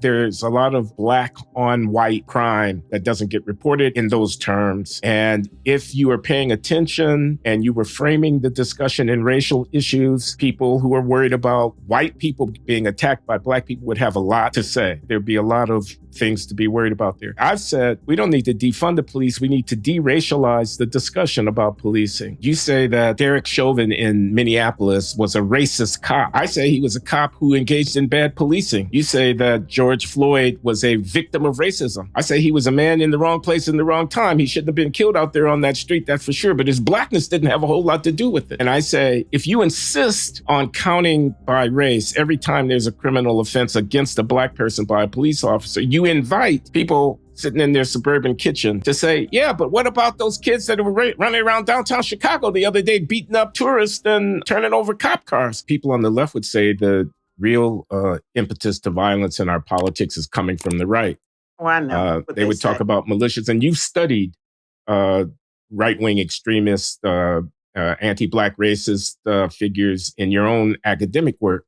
There's a lot of black on white crime that doesn't get reported in those terms. And if you are paying attention and you were framing the discussion in racial issues, people who are worried about white people being attacked by black people would have a lot to say. There'd be a lot of things to be worried about there. I've said we don't need to defund the police. We need to de-racialize the discussion about policing. You say that Derek Chauvin in Minneapolis was a racist cop. I say he was a cop who engaged in bad policing. You say that George Floyd was a victim of racism. I say he was a man in the wrong place in the wrong time. He shouldn't have been killed out there on that street, that's for sure. But his blackness didn't have a whole lot to do with it. And I say, if you insist on counting by race every time there's a criminal offense against a black person by a police officer, you invite people sitting in their suburban kitchen to say, yeah, but what about those kids that were running around downtown Chicago the other day, beating up tourists and turning over cop cars? People on the left would say the real impetus to violence in our politics is coming from the right. Oh, I know. They would talk about militias, and you've studied right-wing extremist, anti-black racist figures in your own academic work.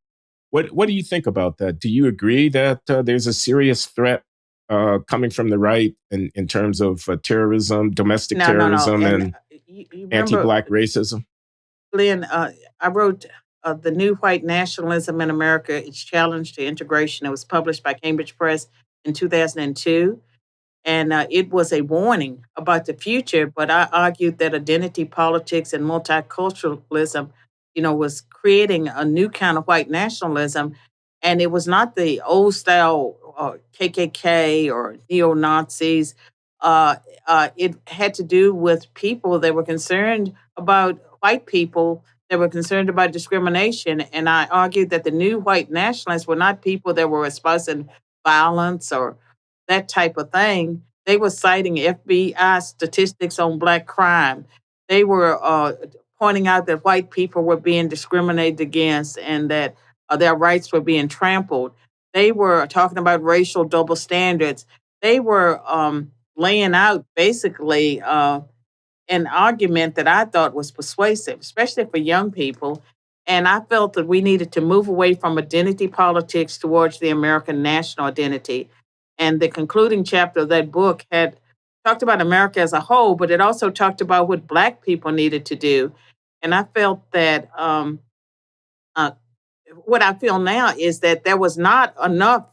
What do you think about that? Do you agree that there's a serious threat coming from the right in terms of terrorism, domestic terrorism, and anti-black racism? Glenn, I wrote The New White Nationalism in America, Its Challenge to Integration. It was published by Cambridge Press in 2002. And it was a warning about the future, but I argued that identity politics and multiculturalism, was creating a new kind of white nationalism. And it was not the old style KKK or neo-Nazis. It had to do with people that were concerned about white people, that were concerned about discrimination. And I argued that the new white nationalists were not people that were espousing violence or that type of thing. They were citing FBI statistics on black crime. They were pointing out that white people were being discriminated against and that their rights were being trampled. They were talking about racial double standards. They were laying out basically an argument that I thought was persuasive, especially for young people. And I felt that we needed to move away from identity politics towards the American national identity. And the concluding chapter of that book had talked about America as a whole, but it also talked about what Black people needed to do. And I felt that what I feel now is that there was not enough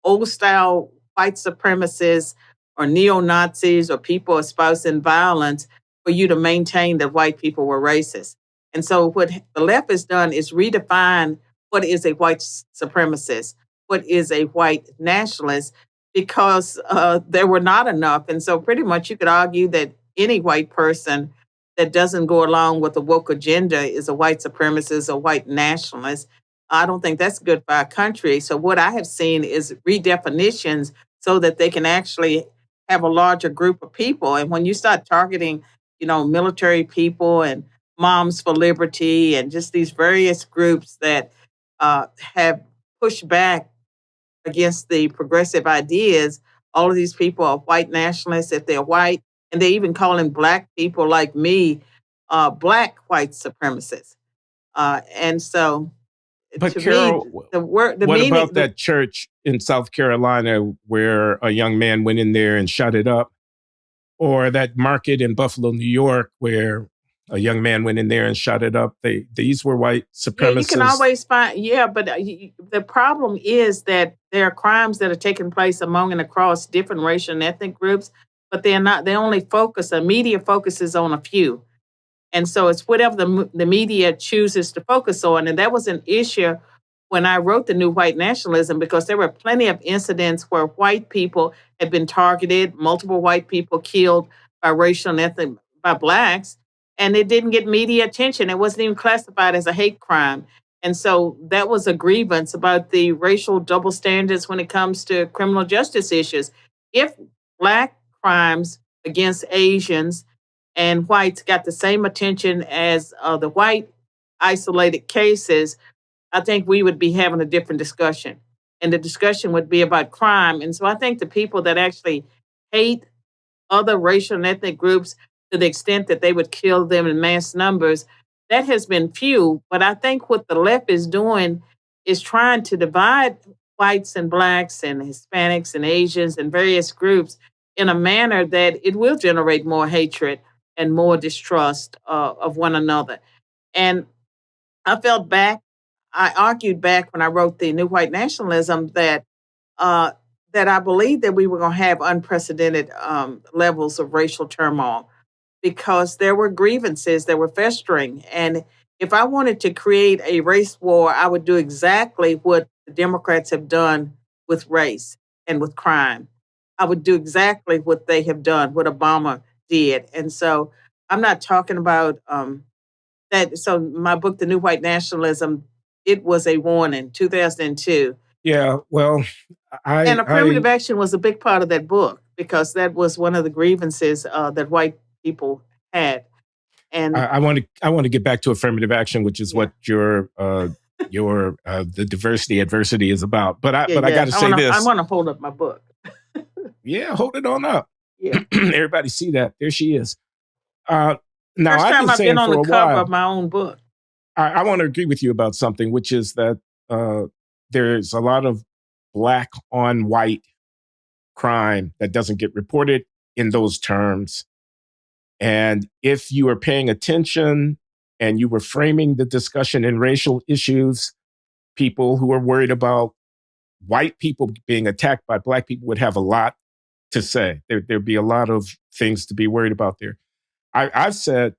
old-style white supremacists or neo-Nazis or people espousing violence for you to maintain that white people were racist. And so what the left has done is redefine what is a white supremacist, what is a white nationalist, because there were not enough. And so pretty much you could argue that any white person that doesn't go along with the woke agenda is a white supremacist or white nationalist. I don't think that's good for our country. So what I have seen is redefinitions so that they can actually have a larger group of people. And when you start targeting, military people and Moms for Liberty and just these various groups that have pushed back against the progressive ideas, all of these people are white nationalists if they're white, and they're even calling Black people like me Black white supremacists. And so, but to Carol, me, what about that church in South Carolina where a young man went in there and shut it up? Or that market in Buffalo, New York, where a young man went in there and shot it up. These were white supremacists. Yeah, you can always find, but the problem is that there are crimes that are taking place among and across different racial and ethnic groups, but they're not, the media focuses on a few. And so it's whatever the media chooses to focus on. And that was an issue when I wrote The New White Nationalism, because there were plenty of incidents where white people had been targeted, multiple white people killed by racial and ethnic, by Blacks, and it didn't get media attention. It wasn't even classified as a hate crime. And so that was a grievance about the racial double standards when it comes to criminal justice issues. If Black crimes against Asians and whites got the same attention as the white isolated cases, I think we would be having a different discussion. And the discussion would be about crime. And so I think the people that actually hate other racial and ethnic groups to the extent that they would kill them in mass numbers, that has been few. But I think what the left is doing is trying to divide whites and blacks and Hispanics and Asians and various groups in a manner that it will generate more hatred and more distrust of one another. And I felt back, I argued back when I wrote the New White Nationalism uh, that I believed that we were going to have unprecedented levels of racial turmoil because there were grievances that were festering. And if I wanted to create a race war, I would do exactly what the Democrats have done with race and with crime. I would do exactly what they have done, what Obama did. And so I'm not talking about that. So my book, The New White Nationalism, it was a warning, 2002. Yeah, well, And I affirmative action was a big part of that book because that was one of the grievances that white people had. And I want to get back to affirmative action, which is what your the diversity adversity is about. But I got to say this. I want to hold up my book. Yeah, hold it on up. Yeah. Everybody see that. There she is. Now, First I've time been I've saying been on for the a cover while, of my own book. I want to agree with you about something, which is that there's a lot of black on white crime that doesn't get reported in those terms. And if you are paying attention and you were framing the discussion in racial issues, people who are worried about white people being attacked by black people would have a lot to say. There'd be a lot of things to be worried about there. I've said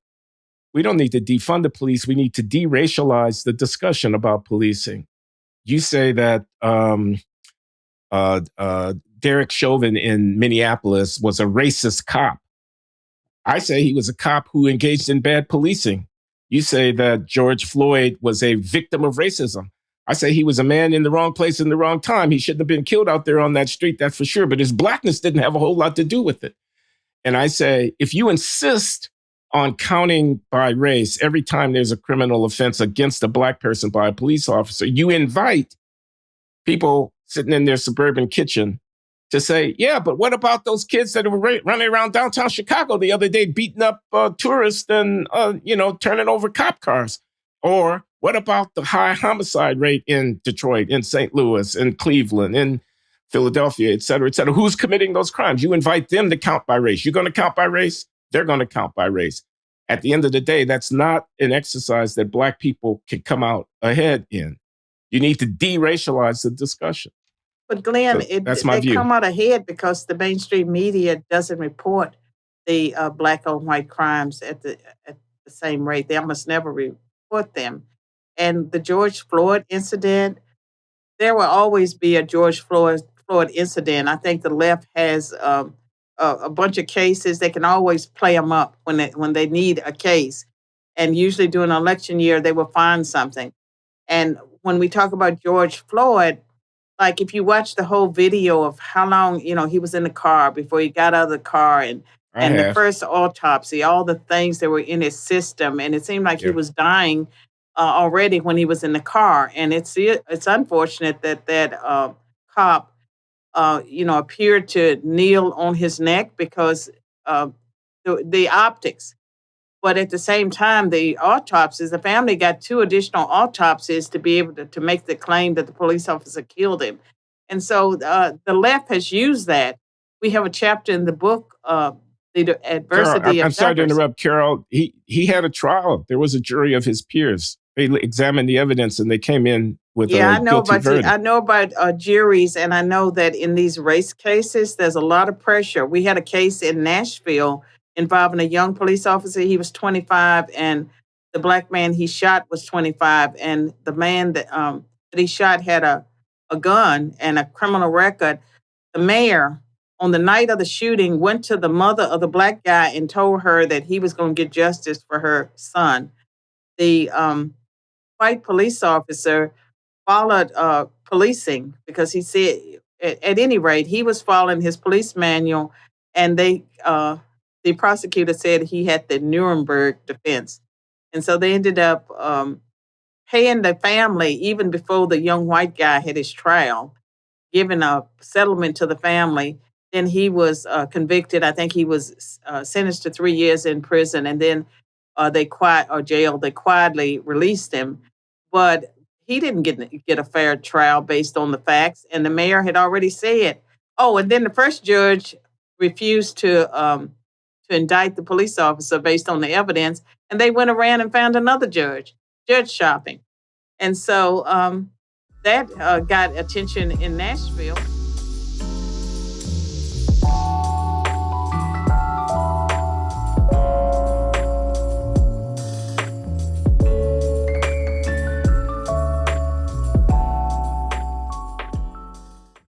we don't need to defund the police. We need to de-racialize the discussion about policing. You say that Derek Chauvin in Minneapolis was a racist cop. I say he was a cop who engaged in bad policing. You say that George Floyd was a victim of racism. I say he was a man in the wrong place in the wrong time. He shouldn't have been killed out there on that street, that's for sure. But his blackness didn't have a whole lot to do with it. And I say, if you insist on counting by race every time there's a criminal offense against a black person by a police officer, you invite people sitting in their suburban kitchen to say, yeah, but what about those kids that were running around downtown Chicago the other day, beating up tourists and, turning over cop cars? Or what about the high homicide rate in Detroit, in St. Louis, in Cleveland, in Philadelphia, et cetera, et cetera? Who's committing those crimes? You invite them to count by race. You're going to count by race? They're going to count by race. At the end of the day, that's not an exercise that black people can come out ahead in. You need to de-racialize the discussion. But Glenn, So that's my view. come out ahead because the mainstream media doesn't report the black on white crimes at the same rate. They almost never report them. And the George Floyd incident, there will always be a George Floyd incident. I think the left has a bunch of cases. They can always play them up when they need a case. And usually during an election year, they will find something. And when we talk about George Floyd, like if you watch the whole video of how long he was in the car before he got out of the car, and the first autopsy, all the things that were in his system, and it seemed like he was dying already when he was in the car. And it's unfortunate that cop appeared to kneel on his neck because the optics. But at the same time, the autopsies, the family got 2 additional autopsies to be able to make the claim that the police officer killed him. And so the left has used that. We have a chapter in the book, The Adversity Carol, of I'm sorry to Diversity. interrupt, Carol. He had a trial. There was a jury of his peers. They examined the evidence and they came in with a guilty verdict. I know about juries, and I know that in these race cases, there's a lot of pressure. We had a case in Nashville involving a young police officer. He was 25, and the black man he shot was 25, and the man that he shot had a gun and a criminal record. The mayor, on the night of the shooting, went to the mother of the black guy and told her that he was going to get justice for her son. The white police officer followed policing because he said, at any rate, he was following his police manual, and the prosecutor said he had the Nuremberg defense. And so they ended up paying the family, even before the young white guy had his trial, giving a settlement to the family. Then he was convicted. I think he was sentenced to 3 years in prison, and then they quietly released him. But he didn't get a fair trial based on the facts, and the mayor had already said. Oh, and then the first judge refused to indict the police officer based on the evidence, and they went around and found another judge shopping. And so that got attention in Nashville.